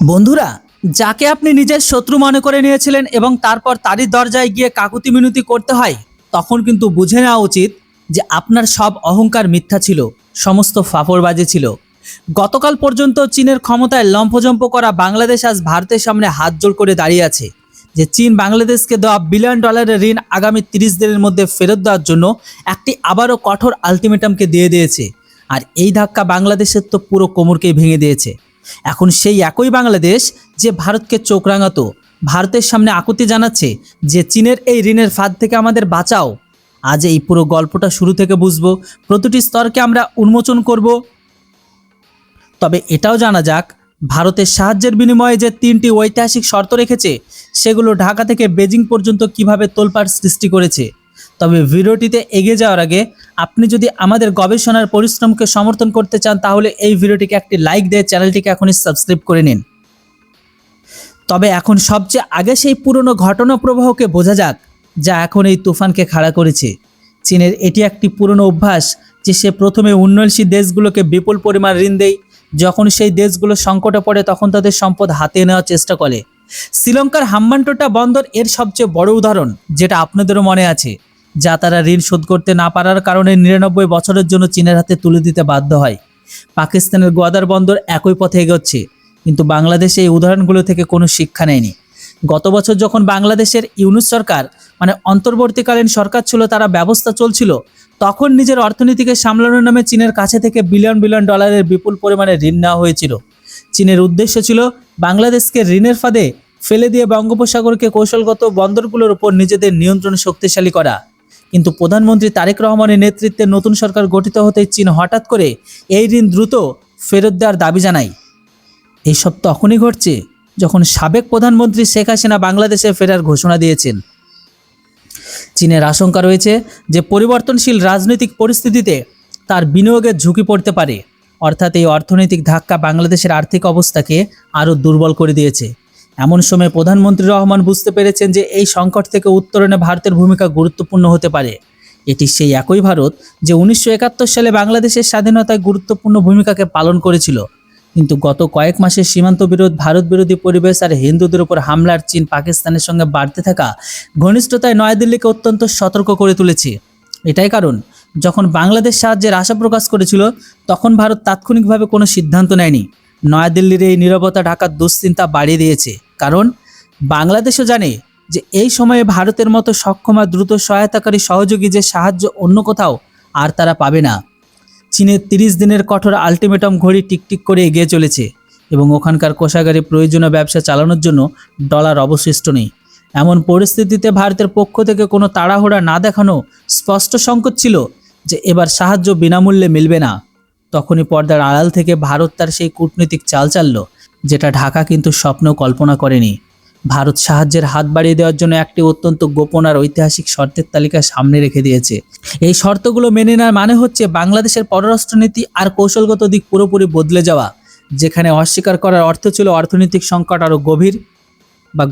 বন্ধুরা, যাকে আপনি নিজের শত্রু মনে করে নিয়েছিলেন এবং তারপর তারই দরজায় গিয়ে কাকুতি মিনতি করতে হয়, তখন কিন্তু বুঝে নেওয়া উচিত যে আপনার সব অহংকার মিথ্যা ছিল, সমস্ত ফাফড়বাজি ছিল। গতকাল পর্যন্ত চীনের ক্ষমতায় লম্ফজম্প করা বাংলাদেশ আজ ভারতের সামনে হাত জোড় করে দাঁড়িয়ে আছে যে চীন বাংলাদেশকে দেওয়া বিলিয়ন ডলারের ঋণ আগামী 30 দিনের মধ্যে ফেরত দেওয়ার জন্য একটি আবারও কঠোর আলটিমেটামকে দিয়ে দিয়েছে। আর এই ধাক্কা বাংলাদেশের তো পুরো কোমরকেই ভেঙে দিয়েছে। এখন সেই একই বাংলাদেশ যে ভারতকে চোখ রাঙাতো, ভারতের সামনে আকুতি জানাচ্ছে যে চীনের এই ঋণের ফাঁদ থেকে আমাদের বাঁচাও। আজ এই পুরো গল্পটা শুরু থেকে বুঝবো, প্রতিটি স্তরকে আমরা উন্মোচন করব। তবে এটাও জানা যাক, ভারতের সাহায্যের বিনিময়ে যে 3টি ঐতিহাসিক শর্ত রেখেছে সেগুলো ঢাকা থেকে বেজিং পর্যন্ত কিভাবে তোলপাড় সৃষ্টি করেছে। তবে ভিডিওটিতে এগিয়ে যাওয়ার আগে আপনি যদি আমাদের গবেষণার পরিশ্রমকে সমর্থন করতে চান তাহলে এই ভিডিওটিকে একটি লাইক দিয়ে চ্যানেলটিকে এখনই সাবস্ক্রাইব করে নিন। তবে এখন সবচেয়ে আগে সেই পুরনো ঘটনা প্রবাহকে বোঝা যাক যা এখন এই তুফানকে খাড়া করেছে। চীনের এটি একটি পুরনো অভ্যাস যে সে প্রথমে উন্নয়নশীল দেশগুলোকে বিপুল পরিমাণ ঋণ দেয়, যখন সেই দেশগুলো সংকটে পড়ে তখন তাদের সম্পদ হাতিয়ে নেওয়ার চেষ্টা করে। শ্রীলঙ্কার হাম্বানটোটা বন্দর এর সবচেয়ে বড় উদাহরণ, যেটা আপনাদেরও মনে আছে, যা তারা ঋণ শোধ করতে না পারার কারণে 99 বছরের জন্য চীনের হাতে তুলে দিতে বাধ্য হয়। পাকিস্তানের গোয়াদার বন্দর একই পথে এগোচ্ছে, কিন্তু বাংলাদেশ এই উদাহরণগুলো থেকে কোনো শিক্ষা নেয়নি। গত বছর যখন বাংলাদেশের ইউনূস সরকার অন্তর্বর্তীকালীন সরকার ছিল, তারা ব্যবস্থা চলছিল, তখন নিজের অর্থনীতিকে সামলানোর নামে চীনের কাছে থেকে বিলিয়ন বিলিয়ন ডলারের বিপুল পরিমাণে ঋণ নেওয়া হয়েছিল। চীনের উদ্দেশ্য ছিল বাংলাদেশকে ঋণের ফাঁদে ফেলে দিয়ে বঙ্গোপসাগরকে কৌশলগত বন্দরগুলোর উপর নিজেদের নিয়ন্ত্রণ শক্তিশালী করা। কিন্তু প্রধানমন্ত্রী তারেক রহমানের নেতৃত্বে নতুন সরকার গঠিত হতেই চীন হঠাৎ করে এই ঋণ দ্রুত ফেরত দেওয়ার দাবি জানায়। এইসব তখনই ঘটছে যখন সাবেক প্রধানমন্ত্রী শেখ হাসিনা বাংলাদেশে ফেরার ঘোষণা দিয়েছেন। চীনের আশঙ্কা রয়েছে যে পরিবর্তনশীল রাজনৈতিক পরিস্থিতিতে তার বিনিয়োগের ঝুঁকি পড়তে পারে, অর্থাৎ এই অর্থনৈতিক ধাক্কা বাংলাদেশের আর্থিক অবস্থাকে আরও দুর্বল করে দিয়েছে। এমন সময় প্রধানমন্ত্রী রহমান বুঝতে পেরেছেন যে এই সংকট থেকে উত্তরণে ভারতের ভূমিকা গুরুত্বপূর্ণ হতে পারে। এটি সেই একই ভারত যে 1971 সালে বাংলাদেশের স্বাধীনতায় গুরুত্বপূর্ণ ভূমিকাকে পালন করেছিল। কিন্তু গত কয়েক মাসের সীমান্ত বিরোধ, ভারত বিরোধী পরিবেশ আর হিন্দুদের উপর হামলার চীন পাকিস্তানের সঙ্গে বাড়তে থাকা ঘনিষ্ঠতায় নয়াদিল্লিকে অত্যন্ত সতর্ক করে তুলেছে। এটাই কারণ যখন বাংলাদেশ সাহায্যের আশা প্রকাশ করেছিল তখন ভারত তাৎক্ষণিকভাবে কোনো সিদ্ধান্ত নেয়নি। নয়াদিল্লির এই নীরবতা ঢাকার দুশ্চিন্তা বাড়িয়ে দিয়েছে, কারণ বাংলাদেশও জানে যে এই সময়ে ভারতের মতো সক্ষম আর দ্রুত সহায়তাকারী সহযোগী যে সাহায্য অন্য কোথাও আর তারা পাবে না। চীনের 30 দিনের কঠোর আলটিমেটাম ঘড়ি টিকটিক করে এগিয়ে চলেছে এবং ওখানকার কোষাগারে প্রয়োজনীয় ব্যবসা চালানোর জন্য ডলার অবশিষ্ট নেই। এমন পরিস্থিতিতে ভারতের পক্ষ থেকে কোনো তাড়াহুড়া না দেখানো স্পষ্ট সংকেত ছিল যে এবার সাহায্য বিনামূল্যে মিলবে না। তখনই পর্দার আড়াল থেকে ভারত তার সেই কূটনৈতিক চাল চালল, যেটা ঢাকা কিন্তু স্বপ্ন কল্পনা করেনি। ভারত সাহায্যের হাত বাড়িয়ে দেওয়ার জন্য একটি অত্যন্ত গোপন আর ঐতিহাসিক শর্তের তালিকা সামনে রেখে দিয়েছে। এই শর্তগুলো মেনে নেওয়ার মানে হচ্ছে বাংলাদেশের পররাষ্ট্রনীতি আর কৌশলগত দিক পুরোপুরি বদলে যাওয়া, যেখানে অস্বীকার করার অর্থ ছিল অর্থনৈতিক সংকট আরও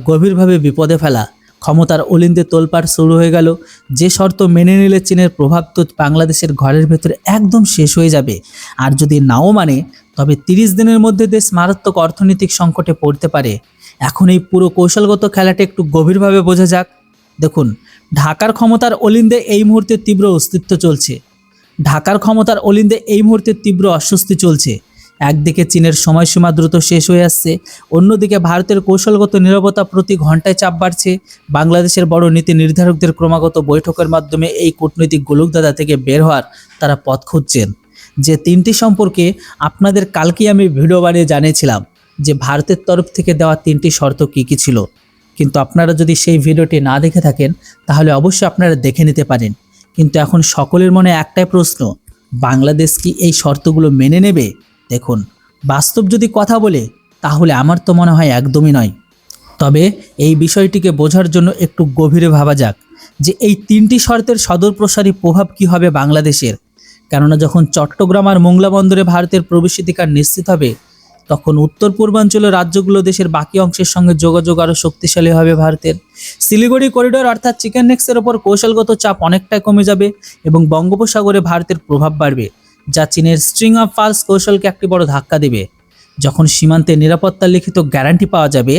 গভীরভাবে বিপদে ফেলা। ক্ষমতার অলিন্দে তোলপাড় শুরু হয়ে গেল। যে শর্ত মেনে নিলে চীনের প্রভাব তো বাংলাদেশের ঘরের ভেতরে একদম শেষ হয়ে যাবে, আর যদি নাও মানে তবে 30 দিনের মধ্যে দেশ মারাত্মক অর্থনৈতিক সংকটে পড়তে পারে। এখন এই পুরো কৌশলগত খেলাটা একটু গভীরভাবে বোঝা যাক। দেখুন, ঢাকার ক্ষমতার অলিন্দে এই মুহূর্তে তীব্র অস্তিত্ব চলছে। ঢাকার ক্ষমতার অলিন্দে এই মুহূর্তে তীব্র অস্বস্তি চলছে। একদিকে চীনের সময়সীমা দ্রুত শেষ হয়ে আসছে, অন্যদিকে ভারতের কৌশলগত নীরবতা প্রতি ঘন্টায় চাপ বাড়ছে। বাংলাদেশের বড় নীতি নির্ধারকদের ক্রমাগত বৈঠকের মাধ্যমে এই কূটনৈতিক গোলকধাঁধা থেকে বের হওয়ার তারা পথ খুঁজছেন। যে 3টি সম্পর্কে আপনাদের কালকেই আমি ভিডিও বানিয়ে জানিয়েছিলাম যে ভারতের তরফ থেকে দেওয়া 3টি শর্ত কী কী ছিল, কিন্তু আপনারা যদি সেই ভিডিওটি না দেখে থাকেন তাহলে অবশ্যই আপনারা দেখে নিতে পারেন। কিন্তু এখন সকলের মনে একটাই প্রশ্ন, বাংলাদেশ কি এই শর্তগুলো মেনে নেবে? দেখুন, বাস্তব যদি কথা বলে তাহলে আমার তো মনে হয় একদমই নয়। তবে এই বিষয়টিকে বোঝার জন্য একটু গভীরে ভাবা যাক যে এই 3টি শর্তের সদরপ্রসারী প্রভাব কী হবে বাংলাদেশের। কেননা যখন চট্টগ্রাম আর মোংলা বন্দরে ভারতের প্রবেশাধিকার নিশ্চিত হবে, তখন উত্তর পূর্বাঞ্চলের রাজ্যগুলো দেশের বাকি অংশের সঙ্গে যোগাযোগ আরও শক্তিশালী হবে ভারতের। শিলিগুড়ি করিডোর অর্থাৎ চিকেন নেক্সের ওপর কৌশলগত চাপ অনেকটাই কমে যাবে এবং বঙ্গোপসাগরে ভারতের প্রভাব বাড়বে, যা চীনের স্ট্রিং অফ ফালস কৌশলকে একটি বড় ধাক্কা দেবে। যখন সীমান্তে নিরাপত্তার লিখিত গ্যারান্টি পাওয়া যাবে,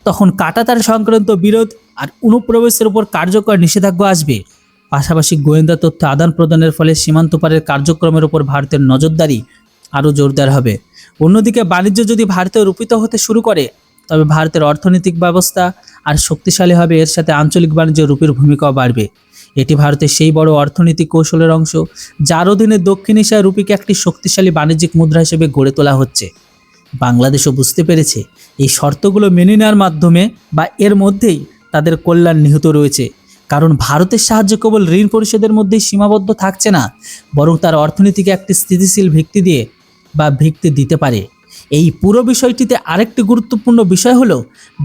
তখন কাঁটাতার সংক্রান্ত বিরোধ আর অনুপ্রবেশের উপর কার্যকর নিষেধাজ্ঞা আসবে। পাশাপাশি গোয়েন্দা তথ্য আদান প্রদানের ফলে সীমান্ত পারের কার্যক্রমের উপর ভারতের নজরদারি আরও জোরদার হবে। অন্যদিকে বাণিজ্য যদি ভারতে রূপিত হতে শুরু করে, তবে ভারতের অর্থনৈতিক ব্যবস্থা আর শক্তিশালী হবে, এর সাথে আঞ্চলিক বাণিজ্য রুপির ভূমিকাও বাড়বে। এটি ভারতের সেই বড় অর্থনৈতিক কৌশলের অংশ যার অধীনে দক্ষিণ এশিয়ার রুপিকে একটি শক্তিশালী বাণিজ্যিক মুদ্রা হিসেবে গড়ে তোলা হচ্ছে। বাংলাদেশও বুঝতে পেরেছে এই শর্তগুলো মেনে নেওয়ার মাধ্যমে বা এর মধ্যেই তাদের কল্যাণ নিহিত রয়েছে। কারণ ভারতের সাহায্য কেবল ঋণ পরিশোধের মধ্যেই সীমাবদ্ধ থাকছে না, বরং তার অর্থনীতিকে একটি স্থিতিশীল ভিত্তি দিতে পারে। এই পুরো বিষয়টিতে আরেকটি গুরুত্বপূর্ণ বিষয় হলো,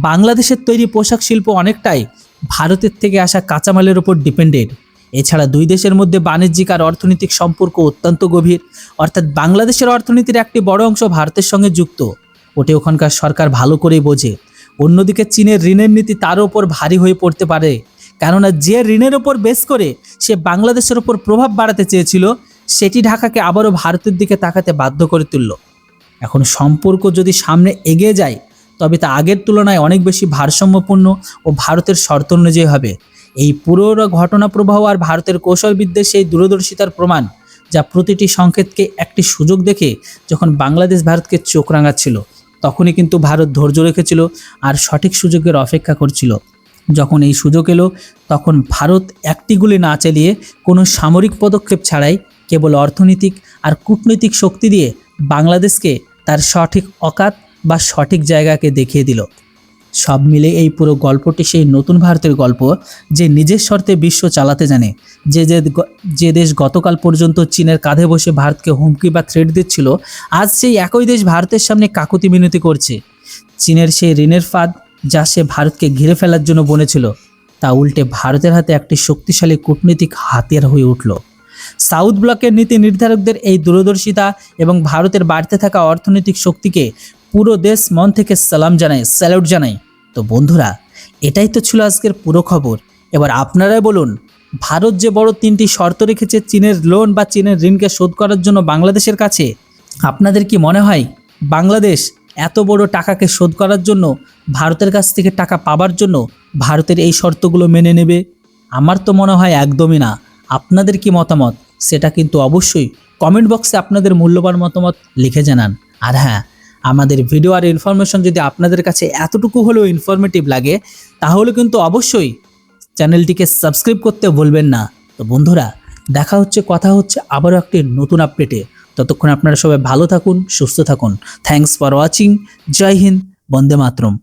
বাংলাদেশের তৈরি পোশাক শিল্প অনেকটাই ভারতের থেকে আসা কাঁচামালের উপর ডিপেন্ডেন্ট। এছাড়া দুই দেশের মধ্যে বাণিজ্যিক আর অর্থনৈতিক সম্পর্ক অত্যন্ত গভীর, অর্থাৎ বাংলাদেশের অর্থনীতির একটি বড় অংশ ভারতের সঙ্গে যুক্ত। ওটি ওখানকার সরকার ভালো করেই বোঝে। অন্যদিকে চীনের ঋণের নীতি তার ওপর ভারী হয়ে পড়তে পারে, কেননা যে ঋণের ওপর বেস করে সে বাংলাদেশের ওপর প্রভাব বাড়াতে চেয়েছিল, সেটি ঢাকাকে আবারও ভারতের দিকে তাকাতে বাধ্য করে তুলল। এখন সম্পর্ক যদি সামনে এগিয়ে যায়, তবে তা আগের তুলনায় অনেক বেশি ভারসাম্যপূর্ণ ও ভারতের শর্ত অনুযায়ী হবে। এই পুরো ঘটনা প্রবাহ আর ভারতের কৌশলবিদদের সেই দূরদর্শিতার প্রমাণ, যা প্রতিটি সংকেতকে একটি সুযোগ দেখে যখন বাংলাদেশ ভারতকে চোখ রাঙাচ্ছিল, তখনই কিন্তু ভারত ধৈর্য রেখেছিল আর সঠিক সুযোগের অপেক্ষা করছিল। যখন এই সুযোগ এলো, তখন ভারত একটি গুলি না চালিয়ে কোনো সামরিক পদক্ষেপ ছাড়াই কেবল অর্থনৈতিক আর কূটনৈতিক শক্তি দিয়ে বাংলাদেশকে তার সঠিক অকাত বা সঠিক জায়গাকে দেখিয়ে দিল। সব মিলে এই পুরো গল্পটি সেই নতুন ভারতের গল্প, যে নিজের শর্তে বিশ্ব চালাতে জানে। যে দেশ গতকাল পর্যন্ত চীনের কাঁধে বসে ভারতকে হুমকি বা থ্রেট দিচ্ছিল, আজ সেই একই দেশ ভারতের সামনে কাকুতি মিনতি করছে। চীনের সেই ঋণের ফাঁদ, যা সে ভারতকে ঘিরে ফেলার জন্য বনেছিল, তা উল্টে ভারতের হাতে একটি শক্তিশালী কূটনৈতিক হাতিয়ার হয়ে উঠল। সাউথ ব্লকের নীতি নির্ধারকদের এই দূরদর্শিতা এবং ভারতের বাড়তে থাকা অর্থনৈতিক শক্তিকে পুরো দেশ মন থেকে স্যালুট জানায়। তো বন্ধুরা, এটাই তো ছিল আজকের পুরো খবর। এবার আপনারাই বলুন, ভারত যে বড় 3টি শর্ত রেখেছে চীনের লোন বা চীনের ঋণকে শোধ করার জন্য বাংলাদেশের কাছে, আপনাদের কি মনে হয় বাংলাদেশ এত বড় টাকাকে শোধ করার জন্য, ভারতের কাছ থেকে টাকা পাবার জন্য ভারতের এই শর্তগুলো মেনে নেবে? আমার তো মনে হয় একদমই না। আপনাদের কি মতামত, সেটা কিন্তু অবশ্যই কমেন্ট বক্সে আপনাদের মূল্যবান মতামত লিখে জানান। আর হ্যাঁ, আমাদের ভিডিও আর ইনফরমেশন যদি আপনাদের কাছে এতটুকু হলেও ইনফরমেটিভ লাগে, তাহলে কিন্তু অবশ্যই চ্যানেলটিকে সাবস্ক্রাইব করতে ভুলবেন না। তো বন্ধুরা, কথা হচ্ছে আবারও একটি নতুন আপডেটে। ততক্ষণ আপনারা সবাই ভালো থাকুন, সুস্থ থাকুন। Thanks for watching. জয় হিন্দ, বন্দে মাতরম।